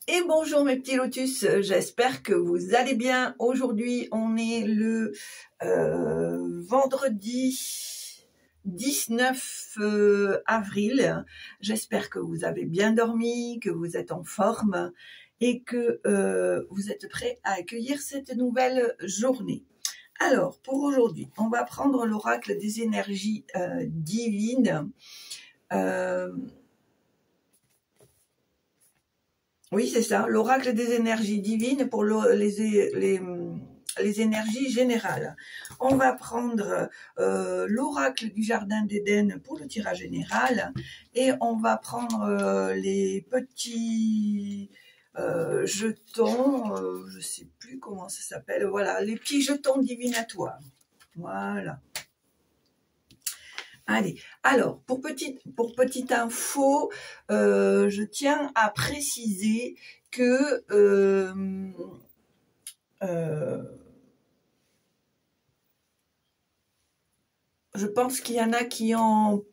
Et bonjour mes petits lotus, j'espère que vous allez bien. Aujourd'hui, on est le vendredi 19 avril. J'espère que vous avez bien dormi, que vous êtes en forme et que vous êtes prêts à accueillir cette nouvelle journée. Alors, pour aujourd'hui, on va prendre l'oracle des énergies divines. Oui, c'est ça, l'oracle des énergies divines pour les énergies générales. On va prendre l'oracle du jardin d'Éden pour le tirage général et on va prendre les petits jetons, je ne sais plus comment ça s'appelle, voilà, les petits jetons divinatoires. Voilà. Allez, alors, pour petite info, je tiens à préciser que je pense qu'il y en a qui ont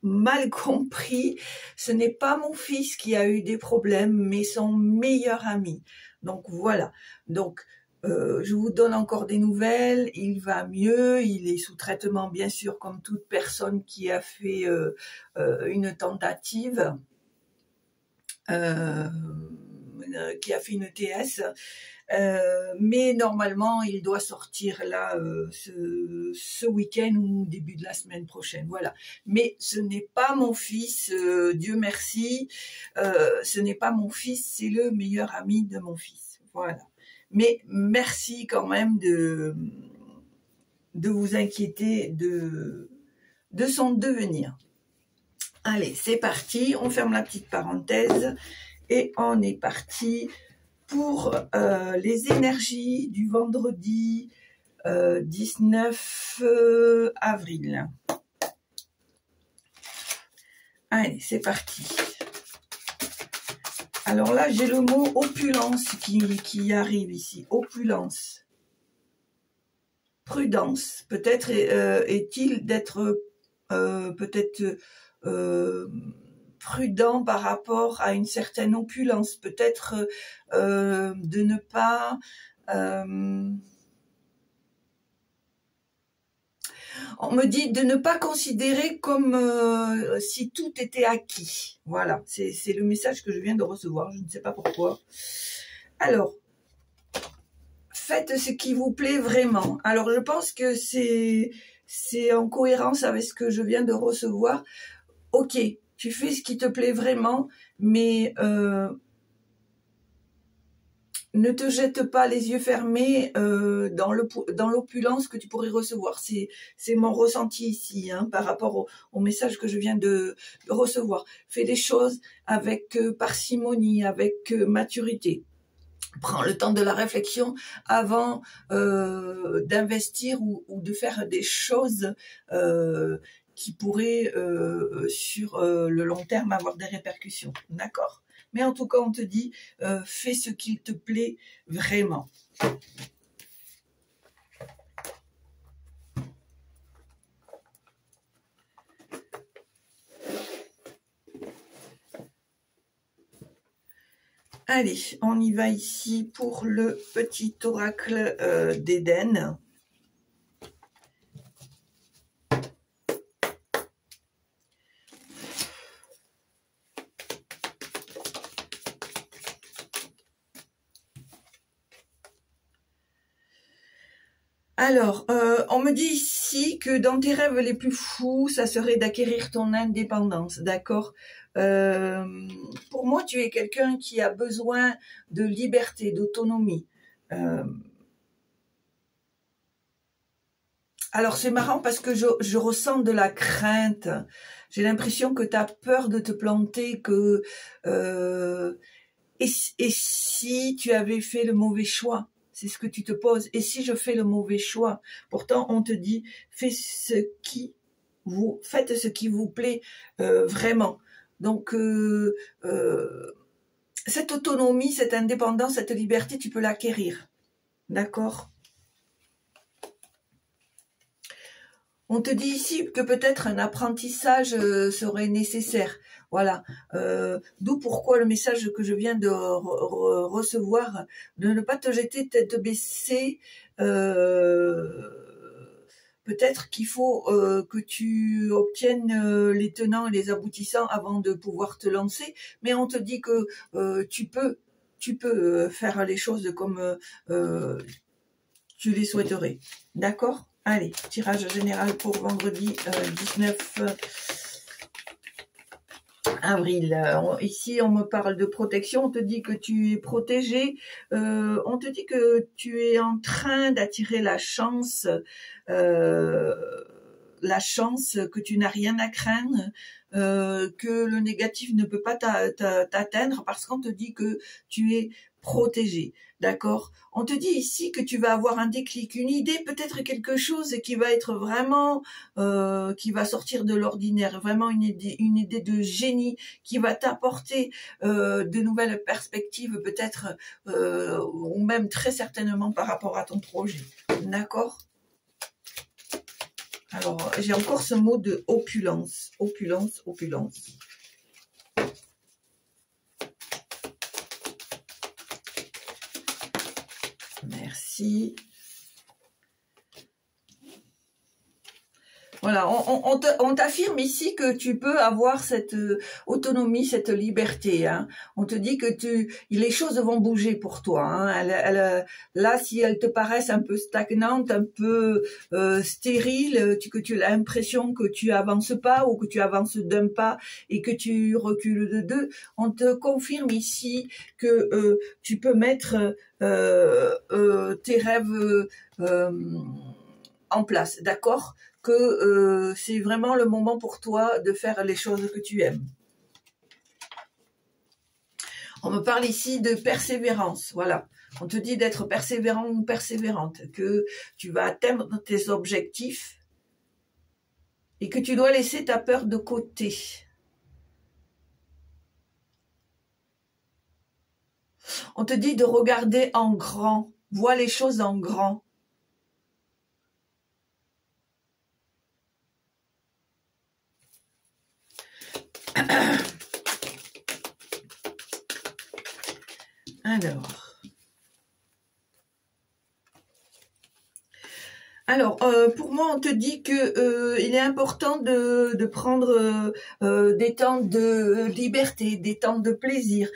mal compris. Ce n'est pas mon fils qui a eu des problèmes, mais son meilleur ami. Donc voilà. Donc je vous donne encore des nouvelles. Il va mieux. Il est sous traitement, bien sûr, comme toute personne qui a fait une tentative, qui a fait une TS. Mais normalement, il doit sortir là ce week-end ou début de la semaine prochaine. Voilà. Mais ce n'est pas mon fils, Dieu merci. Ce n'est pas mon fils, c'est le meilleur ami de mon fils. Voilà. Mais merci quand même de vous inquiéter de son devenir. Allez, c'est parti. On ferme la petite parenthèse et on est parti pour les énergies du vendredi 19 avril. Allez, c'est parti. Alors là, j'ai le mot opulence qui arrive ici. Opulence. Prudence. Peut-être est-il d'être peut-être prudent par rapport à une certaine opulence, peut-être de ne pas on me dit de ne pas considérer comme si tout était acquis. Voilà, c'est le message que je viens de recevoir, je ne sais pas pourquoi. Alors, faites ce qui vous plaît vraiment. Alors, je pense que c'est en cohérence avec ce que je viens de recevoir. Ok, tu fais ce qui te plaît vraiment, mais ne te jette pas les yeux fermés dans l'opulence que tu pourrais recevoir. C'est mon ressenti ici, hein, par rapport au message que je viens de recevoir. Fais les choses avec parcimonie, avec maturité. Prends le temps de la réflexion avant d'investir ou de faire des choses qui pourraient sur le long terme avoir des répercussions. D'accord ? Mais en tout cas, on te dit, fais ce qu'il te plaît vraiment. Allez, on y va ici pour le petit oracle d'Éden. Alors, on me dit ici que dans tes rêves les plus fous, ça serait d'acquérir ton indépendance, d'accord ? Pour moi, tu es quelqu'un qui a besoin de liberté, d'autonomie. Alors, c'est marrant parce que je ressens de la crainte. J'ai l'impression que tu as peur de te planter, que et si tu avais fait le mauvais choix? C'est ce que tu te poses. Et si je fais le mauvais choix? Pourtant, on te dit, faites ce qui vous plaît vraiment. Donc, cette autonomie, cette indépendance, cette liberté, tu peux l'acquérir. D'accord ? On te dit ici que peut-être un apprentissage serait nécessaire. Voilà. D'où pourquoi le message que je viens de recevoir, de ne pas te jeter tête baissée. Peut-être qu'il faut que tu obtiennes les tenants et les aboutissants avant de pouvoir te lancer, mais on te dit que tu peux faire les choses comme tu les souhaiterais. D'accord? Allez, tirage général pour vendredi 19 avril. Ici, on me parle de protection. On te dit que tu es protégé. On te dit que tu es en train d'attirer la chance, que tu n'as rien à craindre, que le négatif ne peut pas t'atteindre parce qu'on te dit que tu es protégé. D'accord? On te dit ici que tu vas avoir un déclic, une idée, peut-être quelque chose qui va être vraiment, qui va sortir de l'ordinaire, vraiment une idée de génie qui va t'apporter de nouvelles perspectives, peut-être, ou même très certainement par rapport à ton projet. D'accord? Alors, j'ai encore ce mot de opulence, opulence, opulence. Merci. Voilà, on t'affirme ici que tu peux avoir cette autonomie, cette liberté. Hein. On te dit que les choses vont bouger pour toi. Hein. Là, si elles te paraissent un peu stagnantes, un peu stériles, que tu as l'impression que tu avances pas ou que tu avances d'un pas et que tu recules de deux, on te confirme ici que tu peux mettre tes rêves en place, d'accord ? Que c'est vraiment le moment pour toi de faire les choses que tu aimes. On me parle ici de persévérance, voilà. On te dit d'être persévérant ou persévérante, que tu vas atteindre tes objectifs et que tu dois laisser ta peur de côté. On te dit de regarder en grand, vois les choses en grand. Alors, pour moi, on te dit que il est important de prendre des temps de liberté, des temps de plaisir.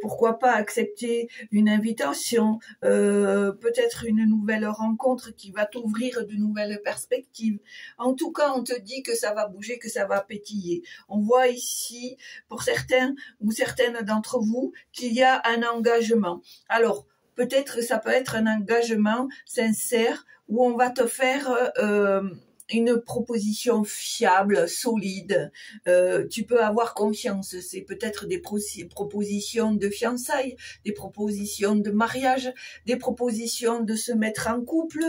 Pourquoi pas accepter une invitation, peut-être une nouvelle rencontre qui va t'ouvrir de nouvelles perspectives. En tout cas, on te dit que ça va bouger, que ça va pétiller. On voit ici, pour certains ou certaines d'entre vous, qu'il y a un engagement. Alors, peut-être que ça peut être un engagement sincère, où on va te faire une proposition fiable, solide. Tu peux avoir confiance. C'est peut-être des propositions de fiançailles, des propositions de mariage, des propositions de se mettre en couple.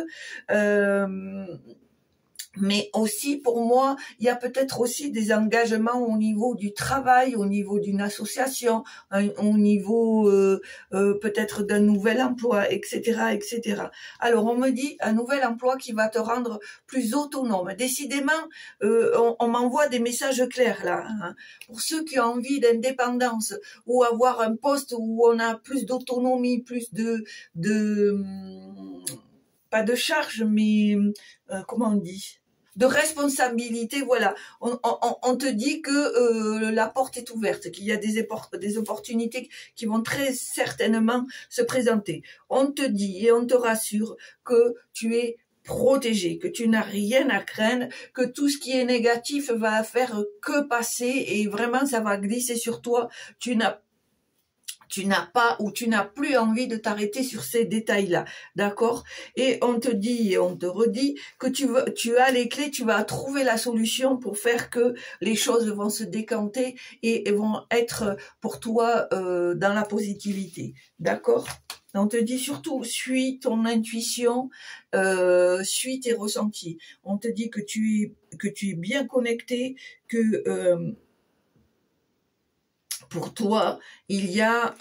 Mais aussi, pour moi, il y a peut-être aussi des engagements au niveau du travail, au niveau d'une association, au niveau peut-être d'un nouvel emploi, etc., etc. Alors, on me dit un nouvel emploi qui va te rendre plus autonome. Décidément, on m'envoie des messages clairs là. Hein. Pour ceux qui ont envie d'indépendance ou avoir un poste où on a plus d'autonomie, plus pas de charge, mais comment on dit, de responsabilité, voilà. On te dit que la porte est ouverte, qu'il y a des opportunités qui vont très certainement se présenter. On te dit et on te rassure que tu es protégé, que tu n'as rien à craindre, que tout ce qui est négatif va faire que passer et vraiment ça va glisser sur toi. Tu n'as pas ou tu n'as plus envie de t'arrêter sur ces détails-là, d'accord? Et on te dit et on te redit que tu as les clés, tu vas trouver la solution pour faire que les choses vont se décanter et vont être pour toi dans la positivité, d'accord? On te dit surtout, suis ton intuition, suis tes ressentis. On te dit que tu es bien connecté, que pour toi, il y a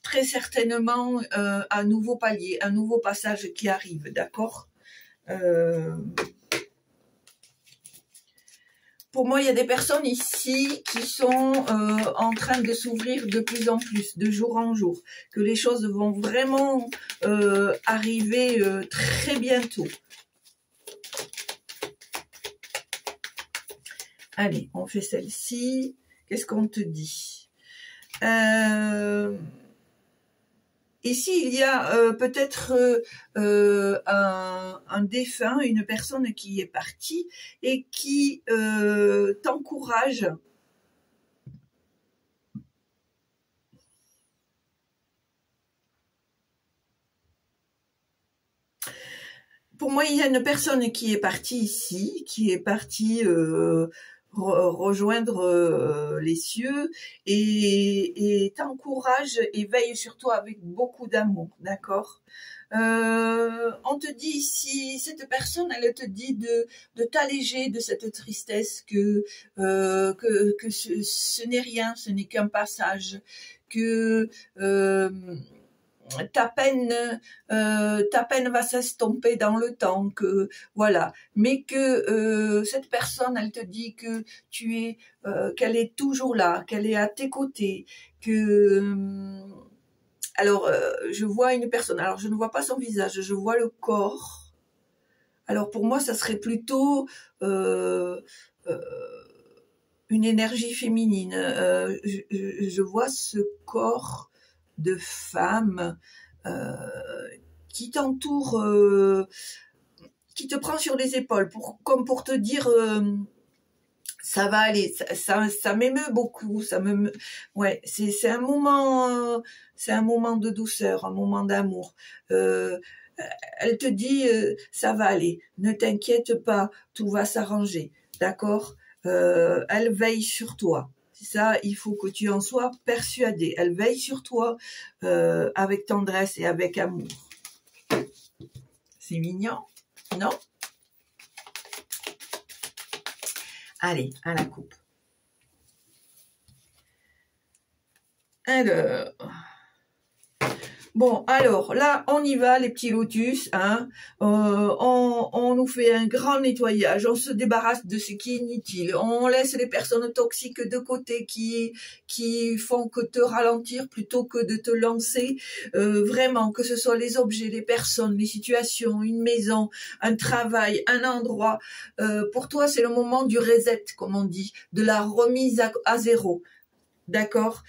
très certainement un nouveau palier, un nouveau passage qui arrive, d'accord? pour moi, il y a des personnes ici qui sont en train de s'ouvrir de plus en plus, de jour en jour, que les choses vont vraiment arriver très bientôt. Allez, on fait celle-ci. Qu'est-ce qu'on te dit? Ici, il y a peut-être un défunt, une personne qui est partie et qui t'encourage. Pour moi, il y a une personne qui est partie ici, qui est partie rejoindre les cieux et t'encourage et veille sur toi avec beaucoup d'amour, d'accord? On te dit ici, cette personne, elle te dit de t'alléger de cette tristesse, que ce n'est rien, ce n'est qu'un passage, que ta peine va s'estomper dans le temps, que voilà, mais que cette personne, elle te dit que tu es, qu'elle est toujours là, qu'elle est à tes côtés, que alors je vois une personne, alors je ne vois pas son visage, je vois le corps. Alors pour moi, ça serait plutôt une énergie féminine. Je vois ce corps de femme qui t'entoure, qui te prend sur les épaules, comme pour te dire ça va aller. Ça m'émeut beaucoup. Ouais, c'est un moment de douceur, un moment d'amour. Elle te dit ça va aller, ne t'inquiète pas, tout va s'arranger, d'accord? Elle veille sur toi. Ça, il faut que tu en sois persuadé. Elle veille sur toi avec tendresse et avec amour. C'est mignon, non? Allez, à la coupe. Alors... Bon, alors là, on y va, les petits lotus. Hein. On nous fait un grand nettoyage, on se débarrasse de ce qui est inutile, on laisse les personnes toxiques de côté qui font que te ralentir plutôt que de te lancer. Vraiment, que ce soit les objets, les personnes, les situations, une maison, un travail, un endroit. Pour toi, c'est le moment du reset, comme on dit, de la remise à zéro. D'accord?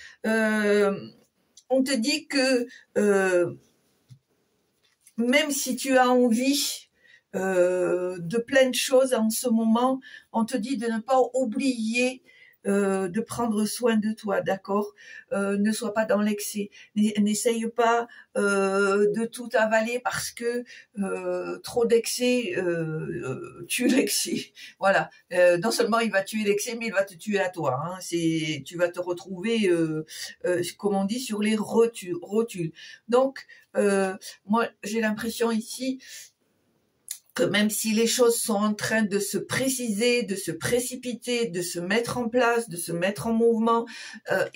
On te dit que même si tu as envie de plein de choses en ce moment, on te dit de ne pas oublier de prendre soin de toi, d'accord? Ne sois pas dans l'excès, n'essaye pas de tout avaler parce que trop d'excès tue l'excès. Voilà. Non seulement il va tuer l'excès, mais il va te tuer à toi. Hein. Tu vas te retrouver, comme on dit, sur les rotules. Donc, moi, j'ai l'impression ici que même si les choses sont en train de se préciser, de se précipiter, de se mettre en place, de se mettre en mouvement,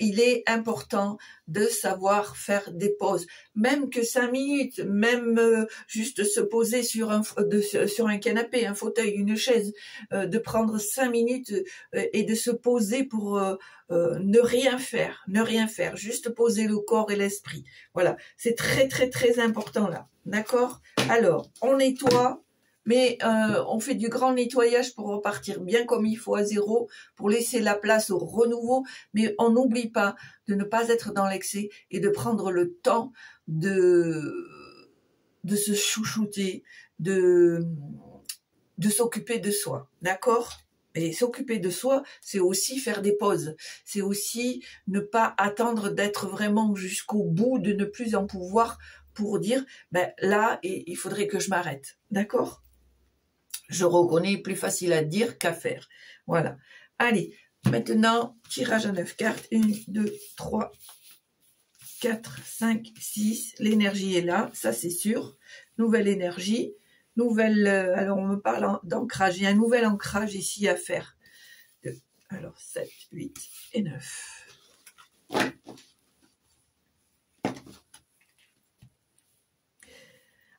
il est important de savoir faire des pauses. Même que 5 minutes, même juste se poser sur un canapé, un fauteuil, une chaise, de prendre 5 minutes et de se poser pour ne rien faire, juste poser le corps et l'esprit. Voilà, c'est très très très important là, d'accord? Alors, on nettoie. Mais on fait du grand nettoyage pour repartir bien comme il faut à zéro, pour laisser la place au renouveau, mais on n'oublie pas de ne pas être dans l'excès et de prendre le temps de se chouchouter, de s'occuper de soi, d'accord? Et s'occuper de soi, c'est aussi faire des pauses. C'est aussi ne pas attendre d'être vraiment jusqu'au bout, de ne plus en pouvoir pour dire, ben là, il faudrait que je m'arrête, d'accord? Je reconnais, plus facile à dire qu'à faire. Voilà. Allez, maintenant, tirage à 9 cartes. 1, 2, 3, 4, 5, 6. L'énergie est là, ça c'est sûr. Nouvelle énergie. Alors on me parle d'ancrage. Il y a un nouvel ancrage ici à faire. Alors 7, 8 et 9.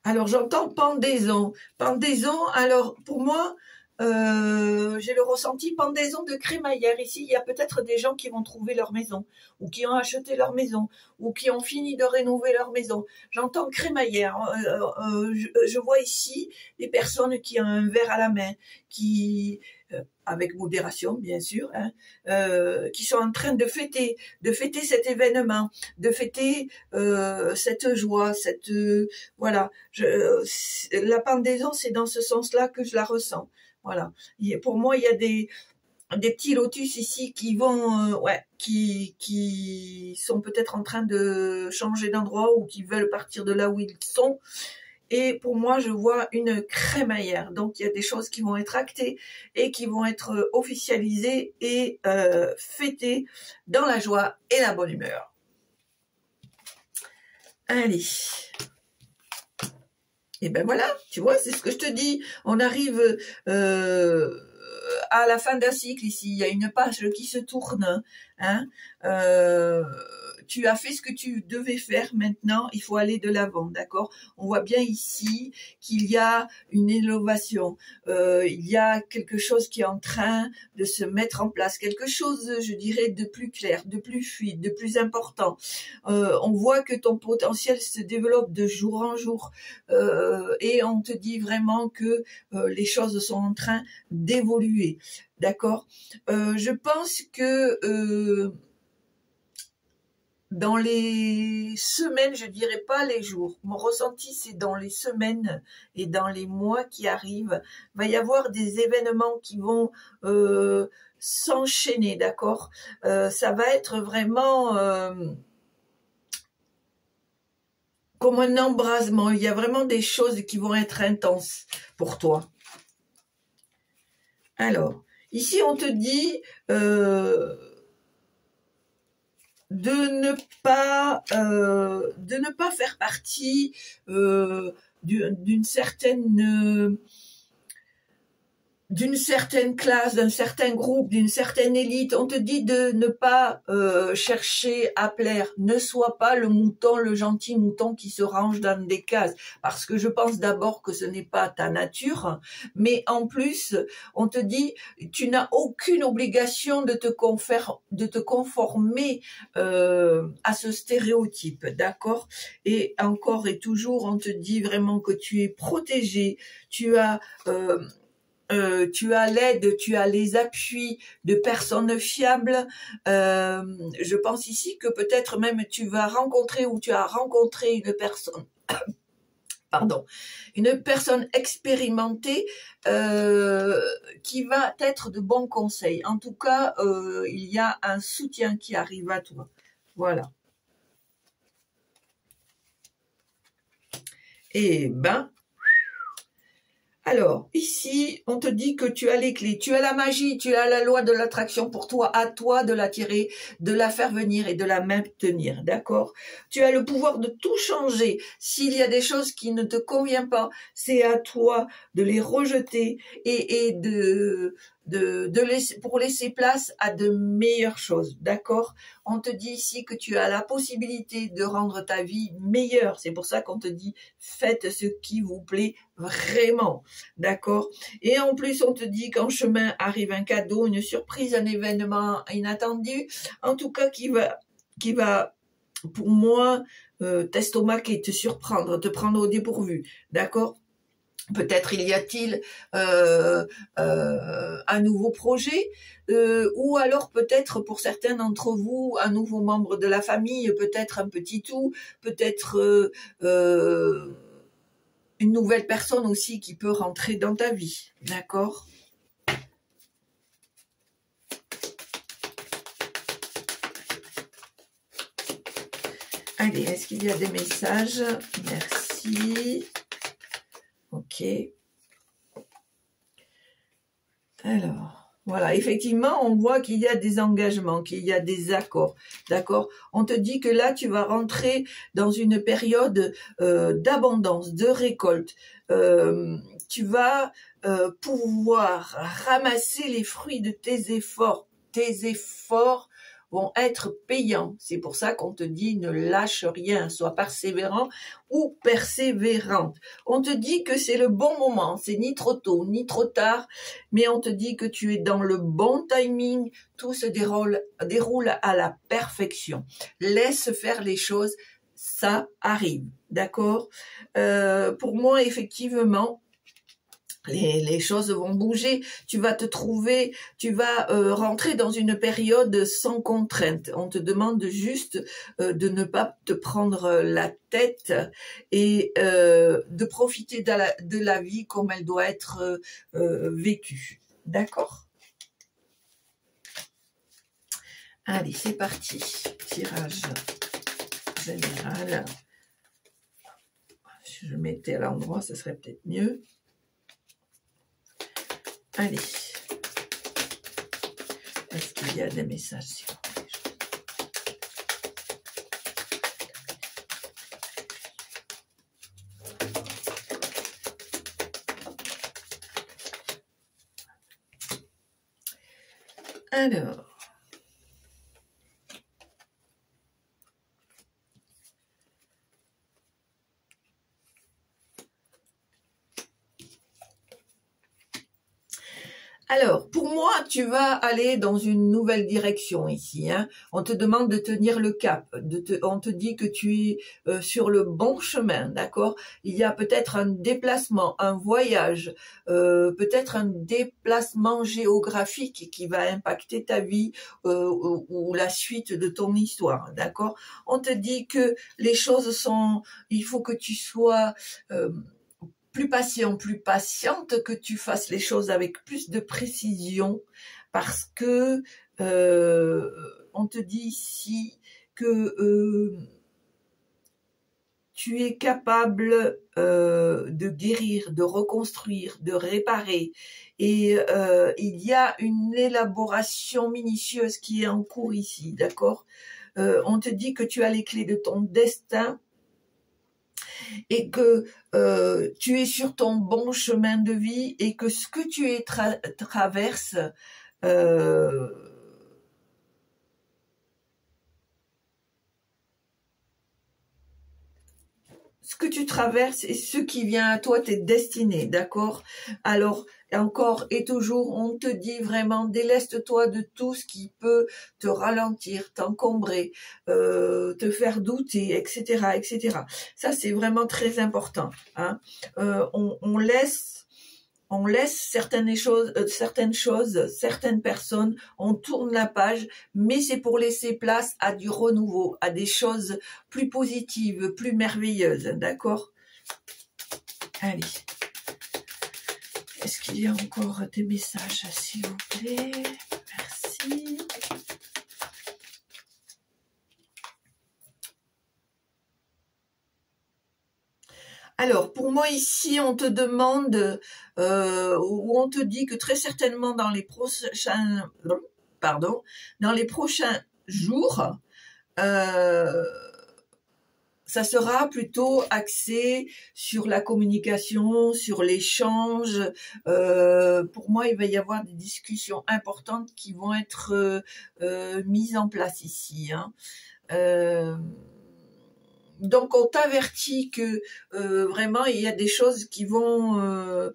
Alors j'entends pendaison. Pendaison, alors pour moi, j'ai le ressenti pendaison de crémaillère. Ici, il y a peut-être des gens qui vont trouver leur maison, ou qui ont acheté leur maison, ou qui ont fini de rénover leur maison. J'entends crémaillère. Je vois ici des personnes qui ont un verre à la main, qui avec modération bien sûr, hein, qui sont en train de fêter cet événement, de fêter cette joie, cette voilà. La pendaison, c'est dans ce sens-là que je la ressens. Voilà. Pour moi, il y a des petits lotus ici qui vont, ouais, qui sont peut-être en train de changer d'endroit ou qui veulent partir de là où ils sont. Et pour moi, je vois une crémaillère. Donc, il y a des choses qui vont être actées et qui vont être officialisées et fêtées dans la joie et la bonne humeur. Allez. Et ben voilà, tu vois, c'est ce que je te dis. On arrive à la fin d'un cycle ici. Il y a une page qui se tourne. Hein, tu as fait ce que tu devais faire, maintenant il faut aller de l'avant, d'accord? On voit bien ici qu'il y a une élévation, il y a quelque chose qui est en train de se mettre en place, quelque chose, je dirais, de plus clair, de plus fluide, de plus important. On voit que ton potentiel se développe de jour en jour et on te dit vraiment que les choses sont en train d'évoluer, d'accord? Je pense que dans les semaines, je dirais pas les jours, mon ressenti c'est dans les semaines et dans les mois qui arrivent, il va y avoir des événements qui vont s'enchaîner, d'accord? Ça va être vraiment comme un embrasement, il y a vraiment des choses qui vont être intenses pour toi. Alors, ici on te dit de ne pas faire partie d'une certaine classe, d'un certain groupe, d'une certaine élite. On te dit de ne pas chercher à plaire. Ne sois pas le mouton, le gentil mouton qui se range dans des cases. Parce que je pense d'abord que ce n'est pas ta nature. Mais en plus, on te dit, tu n'as aucune obligation de te conformer à ce stéréotype. D'accord? Et encore et toujours, on te dit vraiment que tu es protégé. Tu as l'aide, tu as les appuis de personnes fiables. Je pense ici que peut-être même tu vas rencontrer ou tu as rencontré une personne, pardon, une personne expérimentée qui va être de bons conseils. En tout cas, il y a un soutien qui arrive à toi. Voilà. Et ben, alors, ici, on te dit que tu as les clés, tu as la magie, tu as la loi de l'attraction pour toi, à toi de l'attirer, de la faire venir et de la maintenir, d'accord? Tu as le pouvoir de tout changer. S'il y a des choses qui ne te conviennent pas, c'est à toi de les rejeter et pour laisser place à de meilleures choses, d'accord? On te dit ici que tu as la possibilité de rendre ta vie meilleure. C'est pour ça qu'on te dit, faites ce qui vous plaît vraiment, d'accord? Et en plus, on te dit qu'en chemin arrive un cadeau, une surprise, un événement inattendu, en tout cas qui va pour moi, t'estomaquer, te surprendre, te prendre au dépourvu, d'accord? Peut-être il y a-t-il un nouveau projet, ou alors peut-être pour certains d'entre vous, un nouveau membre de la famille, peut-être un petit tout, peut-être une nouvelle personne aussi qui peut rentrer dans ta vie, d'accord? Allez, est-ce qu'il y a des messages? Merci. Ok. Alors, voilà, effectivement, on voit qu'il y a des engagements, qu'il y a des accords, d'accord? On te dit que là, tu vas rentrer dans une période d'abondance, de récolte. Tu vas pouvoir ramasser les fruits de tes efforts vont être payants. C'est pour ça qu'on te dit ne lâche rien, sois persévérant ou persévérante. On te dit que c'est le bon moment, c'est ni trop tôt ni trop tard, mais on te dit que tu es dans le bon timing, tout se déroule à la perfection. Laisse faire les choses, ça arrive, d'accord? Pour moi, effectivement, les choses vont bouger, tu vas te trouver, tu vas rentrer dans une période sans contrainte. On te demande juste de ne pas te prendre la tête et de profiter de la vie comme elle doit être vécue. D'accord? Allez, c'est parti. Tirage général. Si je mettais à l'endroit, ce serait peut-être mieux. Allez. Est-ce qu'il y a des messages, s'il vous plaît? Alors. Alors, pour moi, tu vas aller dans une nouvelle direction ici. Hein. On te demande de tenir le cap. On te dit que tu es sur le bon chemin, d'accord? Il y a peut-être un déplacement, un voyage, peut-être un déplacement géographique qui va impacter ta vie ou la suite de ton histoire, d'accord? On te dit que les choses sont... Il faut que tu sois... plus patient, plus patiente, que tu fasses les choses avec plus de précision, parce que on te dit ici que tu es capable de guérir, de reconstruire, de réparer, et il y a une élaboration minutieuse qui est en cours ici, d'accord? On te dit que tu as les clés de ton destin, et que tu es sur ton bon chemin de vie, et que ce que tu traverses, ce que tu traverses et ce qui vient à toi, t'es destiné, d'accord? Alors, encore et toujours, on te dit vraiment, déleste-toi de tout ce qui peut te ralentir, t'encombrer, te faire douter, etc., etc. Ça, c'est vraiment très important. Hein. On laisse certaines choses, certaines personnes, on tourne la page, mais c'est pour laisser place à du renouveau, à des choses plus positives, plus merveilleuses, d'accord? Allez. Est-ce qu'il y a encore des messages, s'il vous plaît? Merci. Alors, pour moi ici, on te demande, ou on te dit que très certainement dans les prochains jours, ça sera plutôt axé sur la communication, sur l'échange. Pour moi, il va y avoir des discussions importantes qui vont être mises en place ici. Hein. Donc, on t'avertit que vraiment, il y a des choses qui vont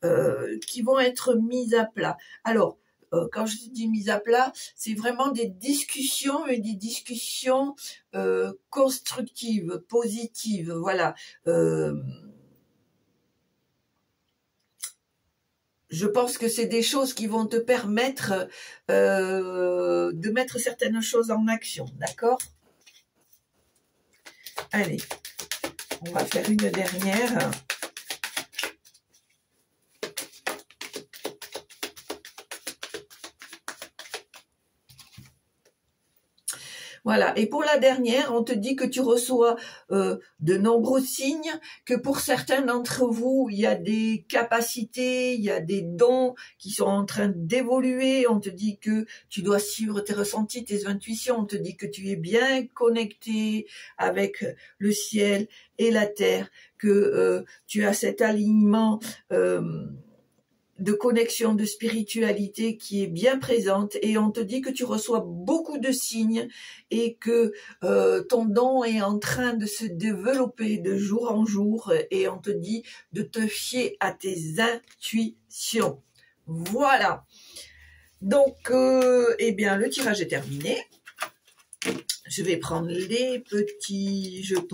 être mises à plat. Alors, quand je dis mise à plat, c'est vraiment des discussions, et des discussions constructives, positives, voilà. Je pense que c'est des choses qui vont te permettre de mettre certaines choses en action, d'accord? Allez, on va faire une dernière. Voilà, et pour la dernière, on te dit que tu reçois de nombreux signes, que pour certains d'entre vous, il y a des capacités, il y a des dons qui sont en train d'évoluer. On te dit que tu dois suivre tes ressentis, tes intuitions. On te dit que tu es bien connecté avec le ciel et la terre, que tu as cet alignement de connexion, de spiritualité qui est bien présente, et on te dit que tu reçois beaucoup de signes et que ton don est en train de se développer de jour en jour, et on te dit de te fier à tes intuitions. Voilà. Donc, eh bien, le tirage est terminé. Je vais prendre les petits jetons.